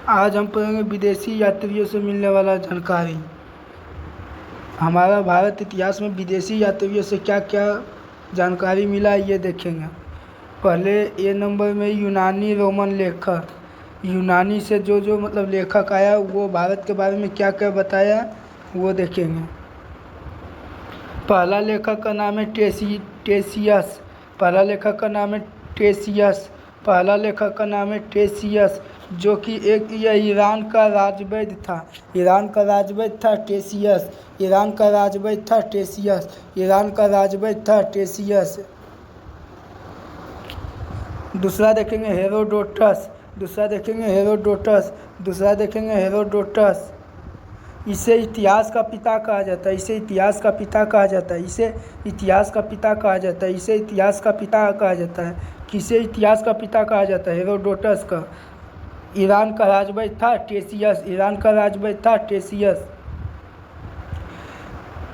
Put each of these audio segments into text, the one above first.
आज हम पढ़ेंगे विदेशी यात्रियों से मिलने वाला जानकारी। हमारा भारत इतिहास में विदेशी यात्रियों से क्या क्या जानकारी मिला ये देखेंगे। पहले ए नंबर में यूनानी रोमन लेखक, यूनानी से जो मतलब लेखक आया वो भारत के बारे में क्या क्या बताया वो देखेंगे। पहला लेखक का नाम है टेसियस। पहला लेखक का नाम है टेसियस। पहला लेखक का नाम है टेसियस, जो कि यह ईरान का राजवैद्य था। ईरान का राजवैद्य था टेसियस। ईरान का राजवैद्य था टेसियस। ईरान का राजवैद्य था टेसियस। दूसरा देखेंगे हेरोडोटस। दूसरा देखेंगे हेरोडोटस। दूसरा देखेंगे हेरोडोटस। इसे इतिहास का पिता कहा जाता है। इसे इतिहास का पिता कहा जाता है। इसे इतिहास का पिता कहा जाता है। इसे इतिहास का पिता कहा जाता है। किसे इतिहास का पिता कहा जाता है? हेरोडोटस का। ईरान का राजवैद्य था टेसियस। ईरान का राजवैद्य था टेसियस।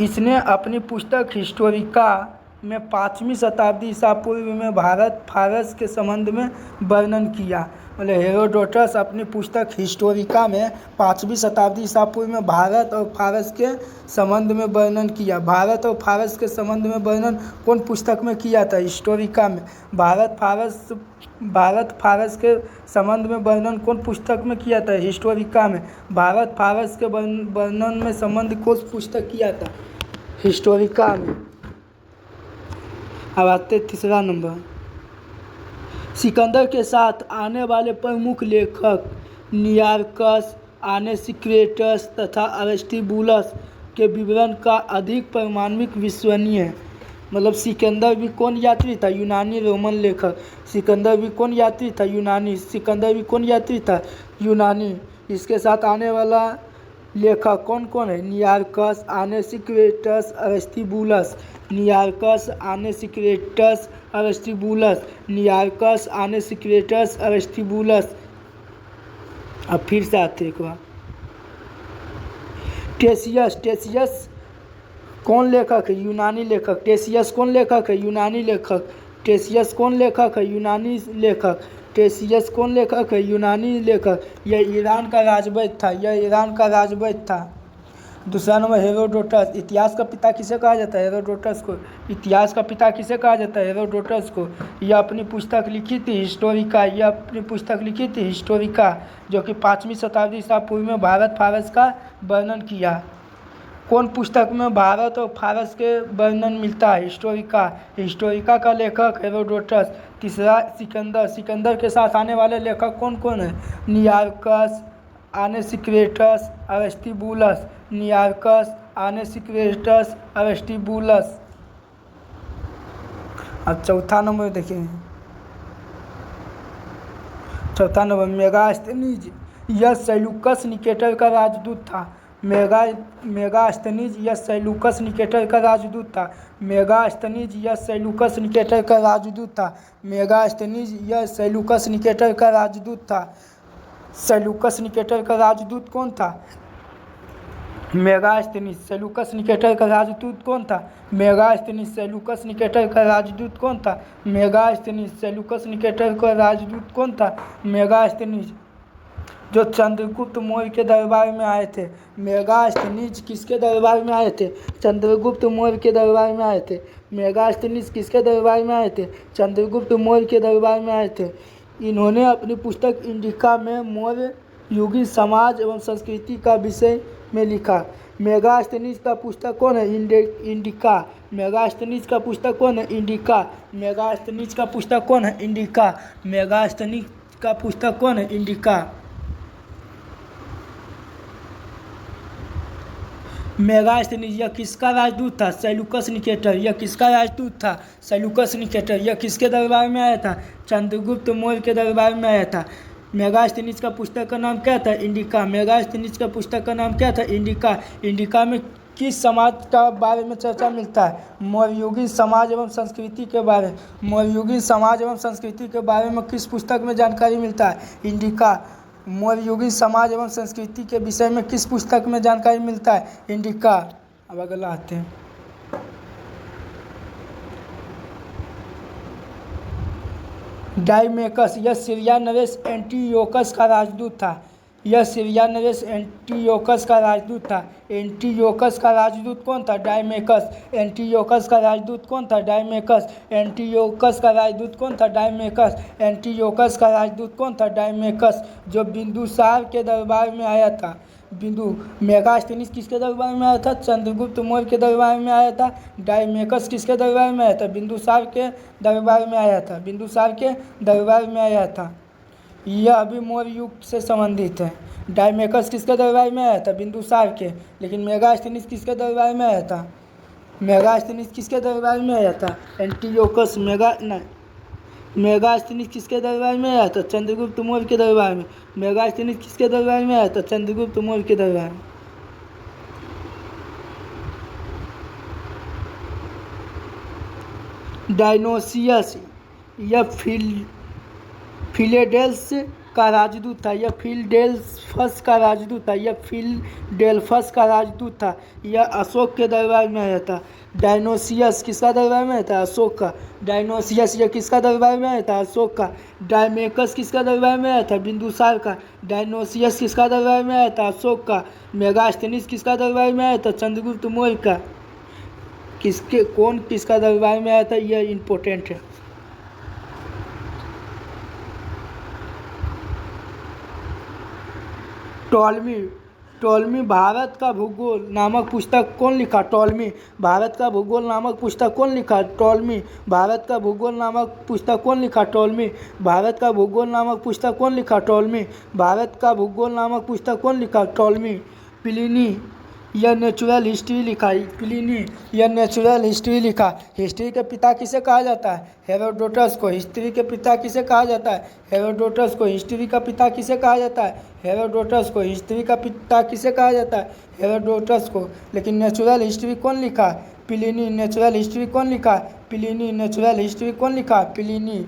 इसने अपनी पुस्तक हिस्टोरिका में 5वीं शताब्दी ईसा पूर्व में भारत फारस के संबंध में वर्णन किया। मतलब हेरोडोटस अपनी पुस्तक हिस्टोरिका में 5वीं शताब्दी ईसा पूर्व में भारत और फारस के संबंध में वर्णन किया। भारत और फारस के संबंध में वर्णन कौन पुस्तक में किया था? हिस्टोरिका में। भारत फारस के संबंध में वर्णन कौन पुस्तक में किया था? हिस्टोरिका में। भारत फारस के वर्णन में संबंध कौन पुस्तक किया था? हिस्टोरिका में। अब आते तीसरा नंबर। सिकंदर के साथ आने वाले प्रमुख लेखक नियार्कस, आनेसिक्रेटस तथा अरिस्टोबुलस के विवरण का अधिक प्रामाणिक विश्वसनीय है। मतलब सिकंदर भी कौन यात्री था? यूनानी रोमन लेखक। सिकंदर भी कौन यात्री था? यूनानी। सिकंदर भी कौन यात्री था? यूनानी। इसके साथ आने वाला लेखक कौन कौन है? नियार्कस, आनेसिक्रेटस, अरिस्टोबुलस। नियार्कस, आनेसिक्रेटस, अरिस्टोबुलस। नियार्कस, आनेसिक्रेटस, अरिस्टोबुलस। अब फिर से आते एक बार। टेसियस कौन लेखक है? यूनानी लेखक। टेसियस कौन लेखक है? यूनानी लेखक। टेसियस कौन लेखक है? यूनानी लेखक। टेसियस कौन लेखक है? यूनानी लेखक। यह ईरान का राजवैद्य था। यह ईरान का राजवैद्य था। दूसरा नंबर हेरोडोटस। इतिहास का पिता किसे कहा जाता है? हेरोडोटस को। इतिहास का पिता किसे कहा जाता है? हेरोडोटस को। यह अपनी पुस्तक लिखी थी हिस्टोरिका। यह अपनी पुस्तक लिखी थी हिस्टोरिका, जो कि 5वीं शताब्दी ईसा पूर्व में भारत फारस का वर्णन किया। कौन पुस्तक में भारत और फारस के वर्णन मिलता है? हिस्टोरिका। हिस्टोरिका का लेखक हेरोडोटस। तीसरा सिकंदर। सिकंदर के साथ आने वाले लेखक कौन कौन है? नियार्कस, आनेसिक्रेटस, अरिस्टोबुलस। नियार्कस, आनेसिक्रेटस, अरिस्टोबुलस। अब चौथा नंबर देखें। चौथा नंबर मेगास्थनीज। यह सेल्यूकस निकेटर का राजदूत था। मेगास्थनीज यह सेल्यूकस निकेटर का राजदूत था। मेगास्थनीज यह सेल्यूकस निकेटर का राजदूत था। मेगास्थनीज यह सेल्यूकस निकेटर का राजदूत था। सेल्यूकस निकेटर का राजदूत कौन था? मेगास्थनीज। सेल्यूकस निकेटर का राजदूत कौन था? मेगास्थनीज। सेल्यूकस निकेटर का राजदूत कौन था? मेगास्थनीज। सेल्यूकस निकेटर का राजदूत कौन था? मेगास्थनीज, जो चंद्रगुप्त मौर्य के दरबार में आए थे। मेगास्थनीज किसके दरबार में आए थे? चंद्रगुप्त मौर्य के दरबार में आए थे। मेगास्थनीज किसके दरबार में आए थे? चंद्रगुप्त मौर्य के दरबार में आए थे। इन्होंने अपनी पुस्तक इंडिका में मौर्य युगीन समाज एवं संस्कृति का विषय में लिखा। मेगास्थनीज का पुस्तक कौन है? इंडिका। मेगास्थनीज का पुस्तक कौन है? इंडिका। मेगास्थनीज का पुस्तक कौन है? इंडिका। मेगास्थनीज का पुस्तक कौन है? इंडिका। मेगास्थनीज यह किसका राजदूत था? Seleucus Nicator. यह किसका राजदूत था? Seleucus Nicator. यह किसके दरबार में आया था? चंद्रगुप्त मौर्य के दरबार में आया था। मेगास्थनीज का पुस्तक का नाम क्या था? इंडिका। मेगास्थनीज का पुस्तक का नाम क्या था? इंडिका। इंडिका में किस समाज का बारे में चर्चा मिलता है? मौर्ययुगीन समाज एवं संस्कृति के बारे। मौर्ययुगीन समाज एवं संस्कृति के बारे में किस पुस्तक में जानकारी मिलता है? इंडिका। मौर्ययुगीन समाज एवं संस्कृति के विषय में किस पुस्तक में जानकारी मिलता है? इंडिका। अब अगला आते हैं। डायमेकस यह सीरिया नरेश एंटियोकस का राजदूत था। यह सीरिया नरेश एंटियोकस का राजदूत था। एंटियोकस का राजदूत कौन था? डायमेकस। एंटियोकस का राजदूत कौन था? डायमेकस। एंटियोकस का राजदूत कौन था? डायमेकस। एंटियोकस का राजदूत कौन था? डायमेकस, जो बिंदुसार के दरबार में आया था। मेगास्थनीज किसके दरबार में आया था? चंद्रगुप्त मौर्य के दरबार में आया था। डायमेकस किसके दरबार में आया था? बिंदुसार के दरबार में आया था। बिंदुसार के दरबार में आया था। यह अभी मौर्य युग से संबंधित है। डायमेकस किसके दरबार में आया था? बिंदुसार के। लेकिन मेगास्थनीज किसके दरबार में आया था? मेगास्थनीज किसके दरबार में आया था? एंटियोकस मेगास्थनीज किसके दरबार में आया था? चंद्रगुप्त मौर्य के दरबार में। मेगास्थनीज किसके दरबार में आया था? चंद्रगुप्त मौर्य के दरबार में। डायनोसियस यह फिलेडेल्स का राजदूत था। यह फिलडेल्फस का राजदूत था। यह फिलडेल्फस का राजदूत था। यह अशोक के दरबार में आया था। डायनोसियस किसका दरबार में आया था? अशोक का। डायनोसियस यह किसका दरबार में आया था? अशोक का। डायमेकस किसका दरबार में आया था? बिंदुसार का। डायनोसियस किसका दरबार में आया था? अशोक का। मेगास्थनीज किसका दरबार में आया था? चंद्रगुप्त मौर्य का। किसका दरबार में आया था, यह इम्पोर्टेंट है। टॉलमी भारत का भूगोल नामक पुस्तक कौन लिखा? टॉलमी भारत का भूगोल नामक पुस्तक कौन लिखा? टॉलमी भारत का भूगोल नामक पुस्तक कौन लिखा? टॉलमी भारत का भूगोल नामक पुस्तक कौन लिखा? टॉलमी भारत का भूगोल नामक पुस्तक कौन लिखा? टॉलमी। प्लिनी यह नेचुरल हिस्ट्री लिखा। प्लिनी यह नेचुरल हिस्ट्री लिखा। हिस्ट्री के पिता किसे कहा जाता है? हेरोडोटस को। हिस्ट्री के पिता किसे कहा जाता है? हेरोडोटस को। हिस्ट्री का पिता किसे कहा जाता है? हेरोडोटस को। हिस्ट्री का पिता किसे कहा जाता है? हेरोडोटस को। लेकिन नेचुरल हिस्ट्री कौन लिखा? प्लिनी। नेचुरल हिस्ट्री कौन लिखा? प्लिनी। नेचुरल हिस्ट्री कौन लिखा? प्लिनी,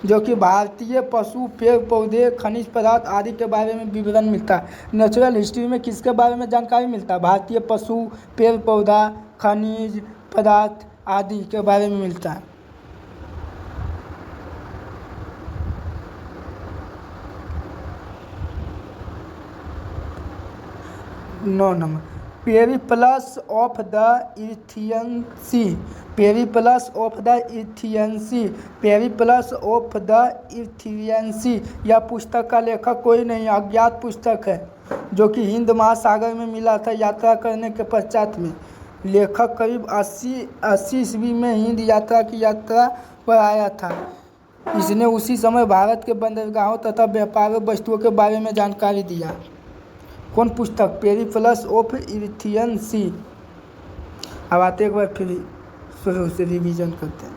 जो कि भारतीय पशु, पेड़ पौधे, खनिज पदार्थ आदि के बारे में विवरण मिलता है। नेचुरल हिस्ट्री में किसके बारे में जानकारी मिलता है? भारतीय पशु, पेड़ पौधा, खनिज पदार्थ आदि के बारे में मिलता है। 9 number, Periplus of the Erythraean Sea. Periplus of the Erythraean Sea. Periplus of the Erythraean Sea यह पुस्तक का लेखक कोई नहीं, अज्ञात पुस्तक है, जो कि हिंद महासागर में मिला था यात्रा करने के पश्चात में। लेखक करीब 80 ईस्वी में हिंद यात्रा पर आया था। इसने उसी समय भारत के बंदरगाहों तथा व्यापार वस्तुओं के बारे में जानकारी दिया। कौन पुस्तक? पेरिप्लस ऑफ इथियन सी। अब आते एक बार फिर शुरू से रिवीजन करते हैं।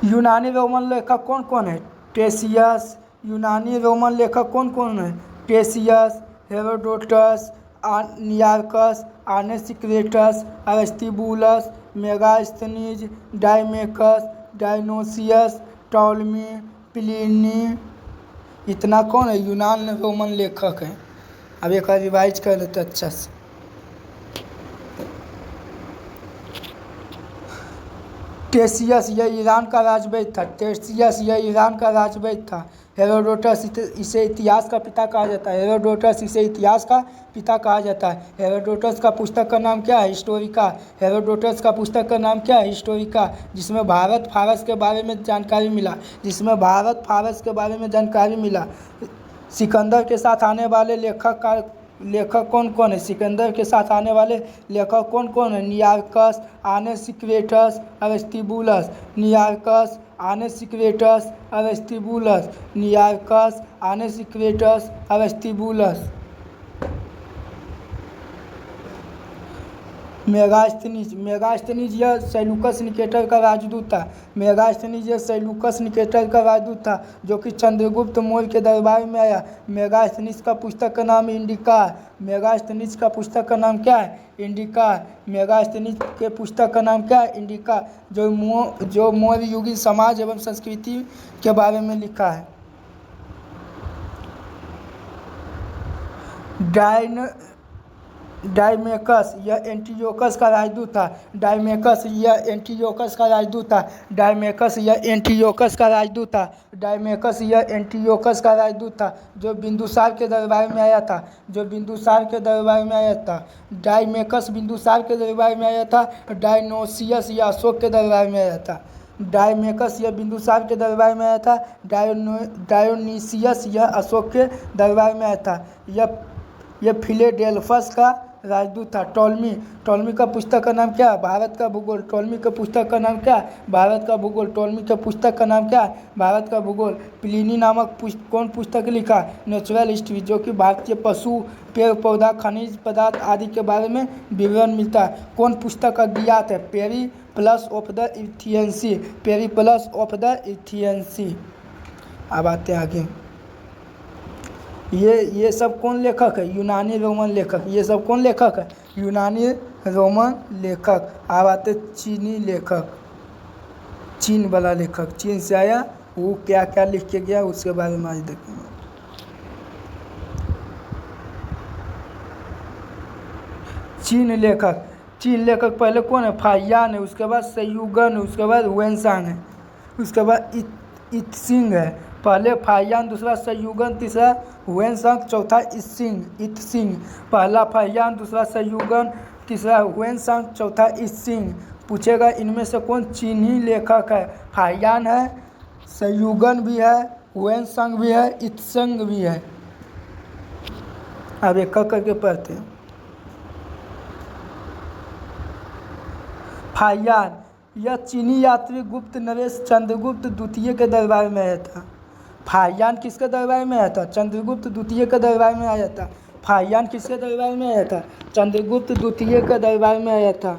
यूनानी रोमन लेखक कौन कौन है? टेसियस। यूनानी रोमन लेखक कौन कौन है? टेसियस, Herodotus, नियार्कस, आनेसिक्रेटस, Aristobulus, Megasthenes, डायमेकस, Dionysius, Ptolemy, Pliny. इतना कौन है? यूनान रोमन लेखक हैं। अब एक बार रिवाइज कर लेते अच्छा से। टेसियस यह ईरान का राजवैद्य था। टेसियस यह ईरान का राजवैद्य था। हेरोडोटस इसे इतिहास का पिता कहा जाता है। हेरोडोटस इसे इतिहास का पिता कहा जाता है। हेरोडोटस का पुस्तक का नाम क्या है? हिस्टोरिका। हेरोडोटस का पुस्तक का नाम क्या है? हिस्टोरिका, जिसमें भारत फारस के बारे में जानकारी मिला। सिकंदर के साथ आने वाले लेखक कौन कौन है? सिकंदर के साथ आने वाले लेखक कौन कौन है? नियार्कस, आनेसिक्रेटस, अरिस्टोबुलस। नियार्कस, आनेसिक्रेटस, अरिस्टोबुलस। नियार्कस, आनेसिक्रेटस, अरिस्टोबुलस। मेगास्थनीज यह सेल्यूकस निकेटर का राजदूत था। मेगास्थनीज यह सेल्यूकस निकेटर का राजदूत था, जो कि चंद्रगुप्त मौर्य के दरबार में आया। मेगास्थनीज का पुस्तक का नाम इंडिका। मेगास्थनीज का पुस्तक का नाम क्या है? इंडिका। मेगास्थनीज के पुस्तक का नाम क्या है? इंडिका, जो मौर्य युगीन समाज एवं संस्कृति के बारे में लिखा है। डायमेकस यह एंटियोकस का राजदूत था। डायमेकस यह एंटियोकस का राजदूत था। डायमेकस यह एंटियोकस का राजदूत था। डायमेकस यह एंटियोकस का राजदूत था जो बिंदुसार के दरबार में आया था। जो बिंदुसार के दरबार में आया था। डायमेकस बिंदुसार के दरबार में आया था। डायनोसियस यह अशोक के दरबार में आया था। डायमेकस यह बिंदुसार के दरबार में आया था। डायोनीसियस यह अशोक के दरबार में आया था। यह फिलेडेल्फस का राजदूत था। टॉलमी का पुस्तक का नाम क्या? भारत का भूगोल। टॉलमी का पुस्तक का नाम क्या? भारत का भूगोल। टॉलमी का पुस्तक का नाम क्या? भारत का भूगोल। प्लिनी नामक कौन पुस्तक लिखा? नेचुरल हिस्ट्री, जो कि भारतीय पशु, पेड़ पौधा, खनिज पदार्थ आदि के बारे में विवरण मिलता है। कौन पुस्तक का ज्ञात है? Periplus of the Erythraean Sea. Periplus of the Erythraean Sea. अब आते हैं आगे। ये सब कौन लेखक है? यूनानी रोमन लेखक। ये सब कौन लेखक है? यूनानी रोमन लेखक। अब आते चीनी लेखक। चीन वाला लेखक, चीन से आया, वो क्या क्या लिख के गया उसके बारे में आज देखेंगे। चीन लेखक पहले कौन है? फाहियान है, उसके बाद सयुगन है, उसके बाद वेनसांग है, उसके बाद इत्सिंग है। पहले फाहियान, दूसरा सयुगन, तीसरा वेनसांग, चौथा इत्सिंग। पहला फाहियान, दूसरा सयुगन, तीसरा वेनसांग, चौथा इत्सिंग। पूछेगा इनमें से कौन चीनी लेखक है? फाहियान है, सयुगन भी है, वेनसांग भी है, इत्सिंग भी है। अब एक करके पढ़ते हैं। फाहियान यह चीनी यात्री गुप्त नरेश चंद्रगुप्त द्वितीय के दरबार में आया था। फाहियान किसके दरबार में आया था? चंद्रगुप्त द्वितीय के दरबार में आया था। फाहियान किसके दरबार में आया था? चंद्रगुप्त द्वितीय के दरबार में आया था।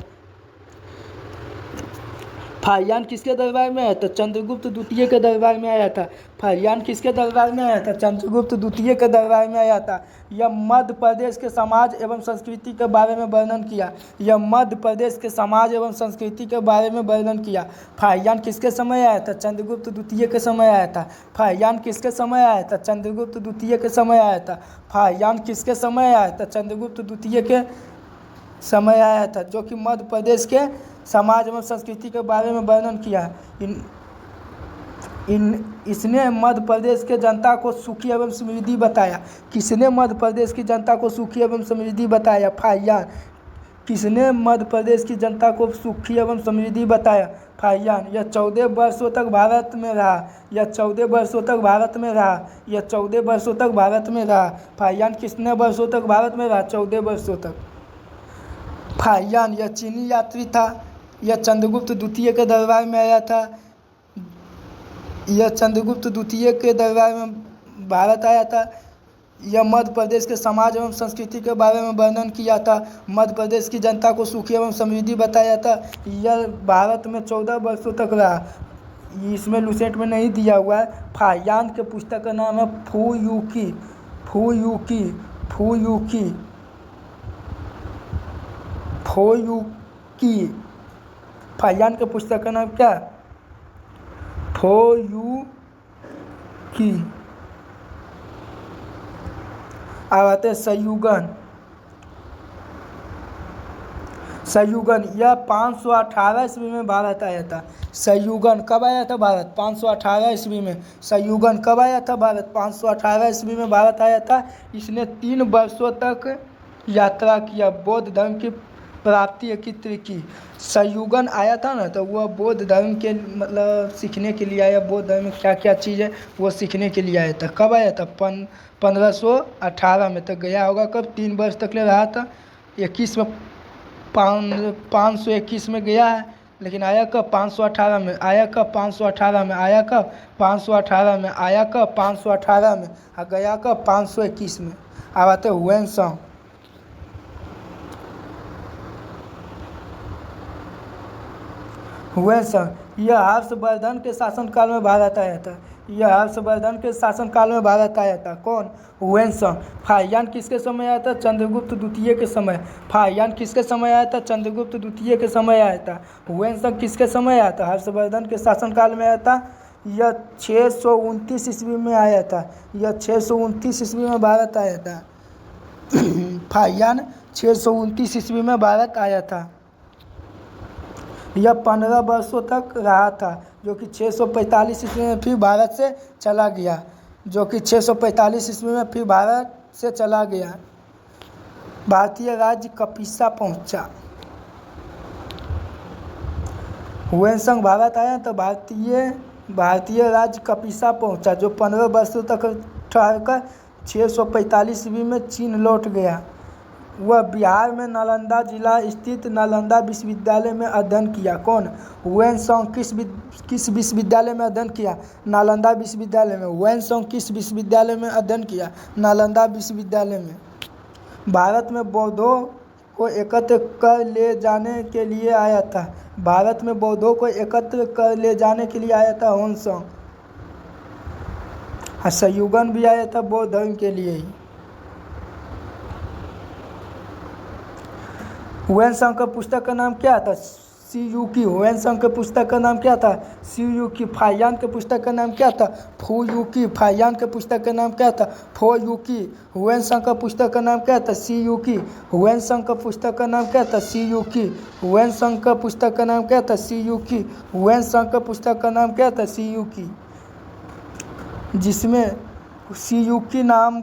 फाहियान किसके दरबार में आया था? चंद्रगुप्त द्वितीय के दरबार में आया था। फाहियान किसके दरबार में आया था? चंद्रगुप्त द्वितीय के दरबार में आया था। यह मध्य प्रदेश के समाज एवं संस्कृति के बारे में वर्णन किया। यह मध्य प्रदेश के समाज एवं संस्कृति के बारे में वर्णन किया। फाहियान किसके समय आया था? चंद्रगुप्त द्वितीय के समय आया था। फाहियान किसके समय आया था? चंद्रगुप्त द्वितीय के समय आया था। फाहियान किसके समय आया था? चंद्रगुप्त द्वितीय के समय आया था, जो कि मध्य प्रदेश के समाज एवं संस्कृति के बारे में वर्णन किया। इसने मध्य प्रदेश के जनता को सुखी एवं समृद्धि बताया। किसने मध्य प्रदेश की जनता को सुखी एवं समृद्धि बताया? फाहियान। किसने मध्य प्रदेश की जनता को सुखी एवं समृद्धि बताया? फाहियान। यह 14 वर्षों तक भारत में रहा। यह 14 वर्षों तक भारत में रहा। यह 14 वर्षों तक भारत में रहा। फाहियान कितने वर्षों तक भारत में रहा? 14 वर्षों तक। फाहियान यह चीनी यात्री था। यह चंद्रगुप्त द्वितीय के दरबार में आया था। यह चंद्रगुप्त द्वितीय के दरबार में भारत आया था। यह मध्य प्रदेश के समाज एवं संस्कृति के बारे में वर्णन किया था। मध्य प्रदेश की जनता को सुखी एवं समृद्धि बताया था। यह भारत में 14 वर्षों तक रहा। इसमें लुसेंट में नहीं दिया हुआ है। फाहियान के पुस्तक का नाम है फुयुकी। फाहियान के पुस्तक का नाम क्या? फुयुकी। अब आते हैं सयुगन यह 518 ईस्वी में भारत आया था। सयुगन कब आया था भारत? 518 ईस्वी में। सयुगन कब आया था भारत? 518 ईस्वी में भारत आया था। इसने 3 वर्षों तक यात्रा किया, बौद्ध धर्म की प्राप्ति एकत्र की। सयुगन आया था ना, तो वह बौद्ध धर्म के मतलब सीखने के लिए आया। बौद्ध धर्म में क्या क्या चीज़ है वो सीखने के लिए आया था। कब आया था? 1518 में। तक गया होगा कब? 3 वर्ष तक ले रहा था। 521 में गया है, लेकिन आया कब? 518 में। आया कब? 518 में। आया कब? 518 में। आया कब? 518 में। और गया कब? 521 में। अब आते वेनसांग। यह हर्षवर्धन के शासनकाल में भारत आया था। यह हर्षवर्धन के शासनकाल में भारत आया था। कौन? वेनसांग। फाहियान किसके समय आया था? चंद्रगुप्त द्वितीय के समय। फाहियान किसके समय आया था? चंद्रगुप्त द्वितीय के समय आया था। वेनसांग किसके समय आया था? हर्षवर्धन के शासनकाल में आया था। यह 629 ईस्वी में आया था। यह 629 ईस्वी में भारत आया था। फाहियान 629 ईस्वी में भारत आया था। यह 15 वर्षों तक रहा था, जो कि 645 ईस्वी में फिर भारत से चला गया, जो कि 645 ईस्वी में फिर भारत से चला गया। भारतीय राज्य कपिसा पहुंचा। हुएनसांग भारत आया तो भारतीय राज्य कपिसा पहुंचा, जो 15 वर्षों तक ठहरकर 645 ईस्वी में चीन लौट गया। वह बिहार में नालंदा जिला स्थित नालंदा विश्वविद्यालय में अध्ययन किया। कौन? हुएनसांग किस विश्वविद्यालय में अध्ययन किया? नालंदा विश्वविद्यालय में। हुएनसांग किस विश्वविद्यालय में अध्ययन किया? नालंदा विश्वविद्यालय में। भारत में बौद्धों को एकत्र कर ले जाने के लिए आया था। भारत में बौद्धों को एकत्र कर ले जाने के लिए आया था हुएनसांग। संयुगन भी आया था बौद्ध धर्म के लिए ही। हुएनसांग का पुस्तक का नाम क्या था? सीयूकी। हुएनसांग के पुस्तक का नाम क्या था? सीयूकी। फाहियान के पुस्तक का नाम क्या था? फुयूकी। फाहियान के पुस्तक का नाम क्या था? फोयूकी। हुएनसांग का पुस्तक का नाम क्या था? सीयूकी। हुएनसांग का पुस्तक का नाम क्या था? सीयूकी। हुएनसांग का पुस्तक का नाम क्या था? सीयूकी। हुएनसांग का पुस्तक का नाम क्या था? सीयूकी। जिसमें सीयूकी नाम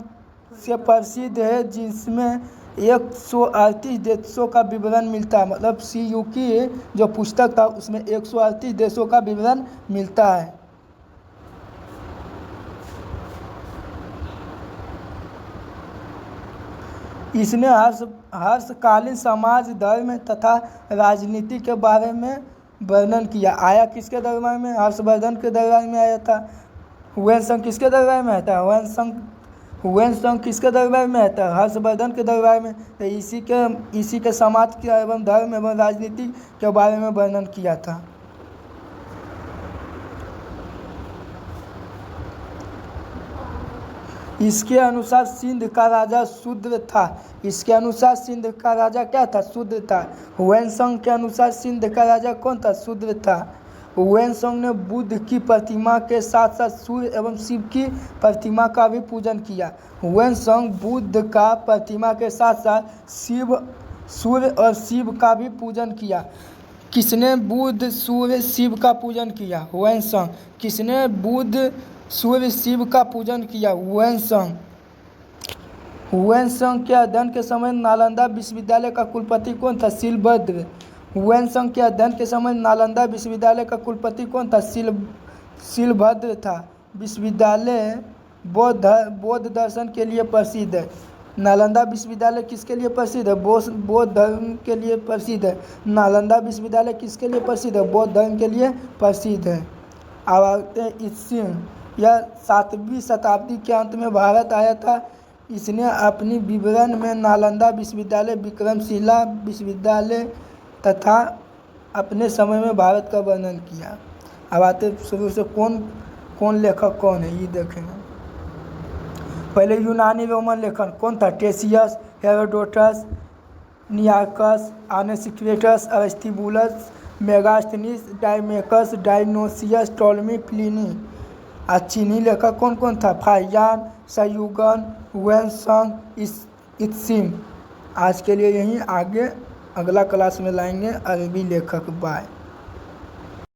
से प्रसिद्ध है, जिसमें 138 देशों का विवरण मिलता है। मतलब सीयूकी जो पुस्तक था उसमें 138 देशों का विवरण मिलता है। इसने हर्षकालीन समाज, धर्म तथा राजनीति के बारे में वर्णन किया। आया किसके दरबार में? हर्षवर्धन के दरबार में आया था। हुएनसांग किसके दरबार में आया था? हुएनसांग किसके दरबार में आया था? हर्षवर्धन के दरबार में। तो इसी के समाज के एवं धर्म एवं राजनीति के बारे में वर्णन किया था। इसके अनुसार सिंध का राजा शूद्र था। इसके अनुसार सिंध का राजा क्या था? शूद्र था। हुएनसांग के अनुसार सिंध का राजा कौन था? शूद्र था। हुएनसांग ने बुद्ध की प्रतिमा के साथ साथ सूर्य एवं शिव की प्रतिमा का भी पूजन किया। हुएनसांग बुद्ध का प्रतिमा के साथ साथ सूर्य और शिव का भी पूजन किया। किसने बुद्ध, सूर्य, शिव का पूजन किया? हुएनसांग। किसने बुद्ध, सूर्य, शिव का पूजन किया? हुएनसांग। हुएनसांग के अध्ययन के समय नालंदा विश्वविद्यालय का कुलपति कौन था? शिलभद्र। हुएनसांग के अध्ययन के समय नालंदा विश्वविद्यालय का कुलपति कौन था? शिलभद्र था। विश्वविद्यालय बौद्ध दर्शन के लिए प्रसिद्ध है। नालंदा विश्वविद्यालय किसके लिए प्रसिद्ध है? बौद्ध धर्म के लिए प्रसिद्ध है। नालंदा विश्वविद्यालय किसके लिए प्रसिद्ध है? बौद्ध धर्म के लिए प्रसिद्ध है। अब आते हैं इत्सिंग। यह 7वीं शताब्दी के अंत में भारत आया था। इसने अपनी विवरण में नालंदा विश्वविद्यालय, विक्रमशिला विश्वविद्यालय तथा अपने समय में भारत का वर्णन किया। अब आते शुरू से कौन लेखक कौन है ये देखेंगे। पहले यूनानी रोमन लेखन कौन था? Ctesias, Herodotus, Nearchus, Onesicritus, Aristobulus, Megasthenes, Deimachus, Dionysius, Ptolemy, Pliny. चीनी लेखक कौन था? Fa Hien, Sung Yun, Hiuen Tsang, I Tsing. आज के लिए यहीं, आगे अगला क्लास में लाएंगे अरबी लेखक। बाय।